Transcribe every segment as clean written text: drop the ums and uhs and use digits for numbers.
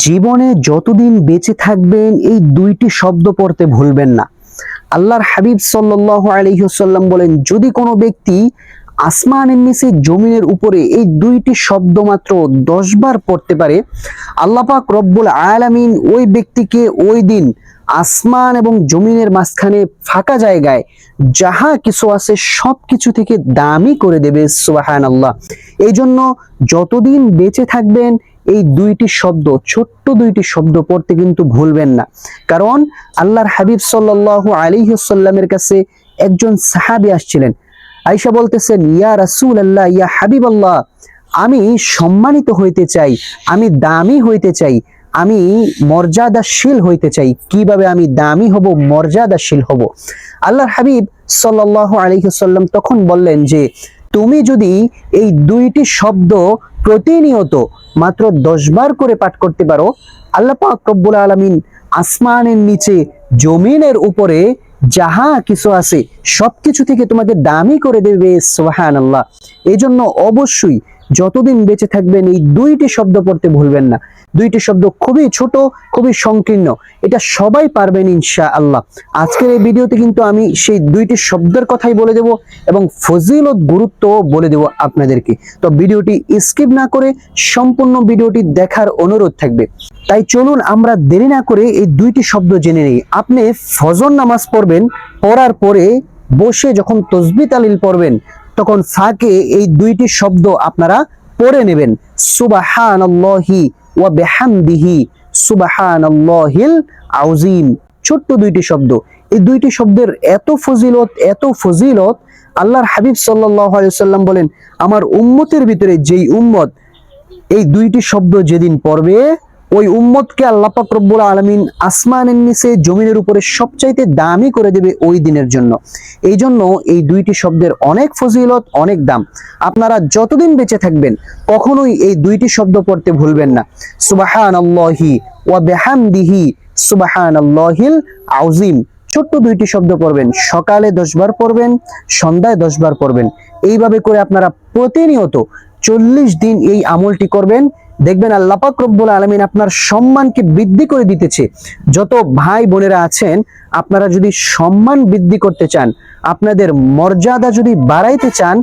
জীবনে যতদিন বেঁচে থাকবেন এই দুইটি শব্দ পড়তে ভুলবেন না। আল্লাহর হাবিব সাল্লাল্লাহু আলাইহি ওয়াসাল্লাম বলেন, যদি কোনো ব্যক্তি আসমানের নিচে জমিনের উপরে এই দুইটি শব্দ মাত্র 10 বার পড়তে পারে, আল্লাহ পাক রব্বুল আলামিন ওই ব্যক্তিকে ওই দিন আসমান এবং জমিনের মাঝখানে ফাঁকা জায়গায় যাহা কিছু আছে সবকিছু থেকে দামি করে দেবে। সুবহানাল্লাহ। এই জন্য যতদিন বেঁচে থাকবেন এই দুইটি শব্দ, ছোট্ট দুইটি শব্দ পড়তে কিন্তু ভুলবেন না। কারণ আল্লাহর হাবিব সাল্লাল্লাহু আলাইহি ওয়াসাল্লামের কাছে একজন সাহাবী আসছিলেন। আয়েশা বলতেছেন, ইয়া রাসূলুল্লাহ, ইয়া হাবিবাল্লাহ, আমি সম্মানিত হইতে চাই, আমি দামি হইতে চাই, আমি মর্যাদাশীল হইতে চাই। কিভাবে আমি দামি হব, মর্যাদাশীল হব? আল্লাহর হাবিব সাল্লাল্লাহু আলাইহি ওয়াসাল্লাম তখন বললেন যে, তুমি যদি এই দুইটি শব্দ প্রতিনিয়ত মাত্র 10 বার করে পাঠ করতে পারো, আল্লাহ পাক রব্বুল আলামিন আসমানের নিচে জমিনের উপরে যাহা কিছু আছে সবকিছু থেকে তোমাকে দামি করে দেবে। সুবহানাল্লাহ। এই জন্য অবশ্যই যতদিন বেঁচে থাকবেন এই দুইটি শব্দ পড়তে ভুলবেন না। দুইটি শব্দ খুবই ছোট, খুবই সংকীর্ণ, এটা সবাই পারবেন ইনশাআল্লাহ। আজকের এই ভিডিওতে কিন্তু আমি সেই দুইটি শব্দের কথাই বলে দেব এবং ফজিলত গুরুত্ব বলে দেব আপনাদেরকে। তো ভিডিওটি স্কিপ না করে সম্পূর্ণ ভিডিওটি দেখার অনুরোধ থাকবে। তাই চলুন আমরা দেরি না করে এই দুইটি শব্দ জেনে নেই। আপনি ফজর নামাজ পড়বেন, পড়ার পরে বসে যখন তাসবিহ তাহলিল পড়বেন, তখন ফাঁকে এই দুইটি শব্দ আপনারা পড়ে নেবেন, সুবহানাল্লাহি ওয়া বিহামদিহি সুবহানাল্লাহিল আযীম। ছোট্ট দুইটি শব্দ, এই দুইটি শব্দের এত ফজিলত, এত ফজিলত। আল্লাহর হাবিব সাল্লাল্লাহু আলাইহি ওয়াসাল্লাম বলেন, আমার উম্মতের ভিতরে যেই উম্মত এই দুইটি শব্দ যেদিন পড়বে, ওই উম্মতকে আল্লাহ পাক রব্বুল আলামিন আসমানের নিচে জমিনের উপরে সবচাইতে দামি করে দেবে ওই দিনের জন্য। এই জন্য এই দুইটি শব্দের অনেক ফজিলত, অনেক দাম। আপনারা যতদিন বেঁচে থাকবেন কখনোই এই দুইটি শব্দ পড়তে ভুলবেন না। সুবহানাল্লাহি ওয়া বিহামদিহি সুবহানাল্লাহিল আযীম। ছোট্ট দুইটি শব্দ পড়বেন, সকালে 10 বার পড়বেন, সন্ধ্যায় 10 বার পড়বেন। এইভাবে করে আপনারা প্রতিনিয়ত 40 দিন এই আমলটি করবেন, দেখবেন আল্লাহ পাক রব্বুল আলামিন আপনার সম্মানকে বৃদ্ধি করে দিতেছে। যত ভাই বোনেরা আছেন, আপনারা যদি সম্মান বৃদ্ধি করতে চান, আপনাদের মর্যাদা যদি বাড়াইতে চান,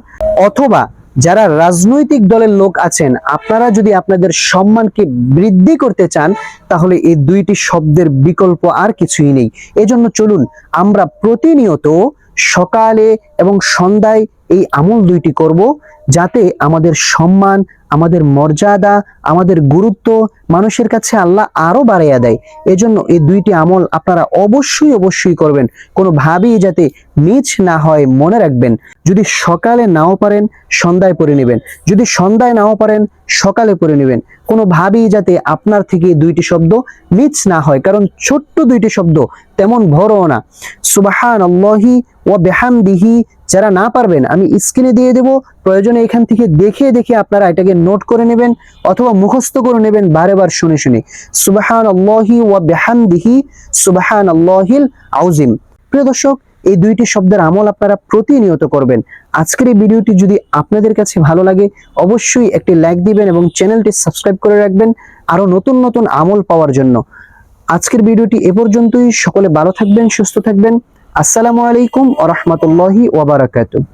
অথবা যারা রাজনৈতিক দলের লোক আছেন, আপনারা যদি আপনাদের সম্মানকে বৃদ্ধি করতে চান, তাহলে এই দুইটি শব্দের বিকল্প আর কিছুই নেই। এজন্য চলুন আমরা প্রতিনিয়ত সকালে এবং সন্ধ্যায় এই আমল দুইটি করব, যাতে আমাদের সম্মান, আমাদের মর্যাদা, আমাদের গুরুত্ব মানুষের কাছে আল্লাহ আরো বাড়াইয়া দেয়। এজন্য এই দুইটি আমল আপনারা অবশ্যই অবশ্যই করবেন, কোনোভাবেই যাতে মিস না হয়। মনে রাখবেন, যদি সকালে নাও পারেন সন্ধ্যায় পড়ে নেবেন, যদি সন্ধ্যায় নাও পারেন সকালে পড়ে নেবেন। কোনোভাবেই যাতে আপনার থেকে দুইটি শব্দ মিস না হয়, কারণ ছোট্ট দুইটি শব্দ, তেমন বড়ও না। সুবহানাল্লাহি ওয়া বিহামদিহি যারা না পারবেন, আমি স্ক্রিনে দিয়ে দেব, প্রয়োজনে এখান থেকে দেখে দেখে আপনারা এটাকে নোট করে নেবেন অথবা মুখস্থ করে নেবেন বারে বার শুনে শুনে। সুবহানাল্লাহি ওয়া বিহামদিহি সুবহানাল্লাহিল আযীম। প্রিয় দর্শক, এই দুইটি শব্দের আমল আপনারা প্রতিনিয়ত করবেন। আজকের এই ভিডিওটি যদি আপনাদের কাছে ভালো লাগে, অবশ্যই একটি লাইক দিবেন এবং চ্যানেলটি সাবস্ক্রাইব করে রাখবেন আরো নতুন নতুন আমল পাওয়ার জন্য। আজকের ভিডিওটি এ পর্যন্তই। সকলে ভালো থাকবেন, সুস্থ থাকবেন। আসসালামু আলাইকুম ওয়া রাহমাতুল্লাহি ওয়া বারাকাতুহু।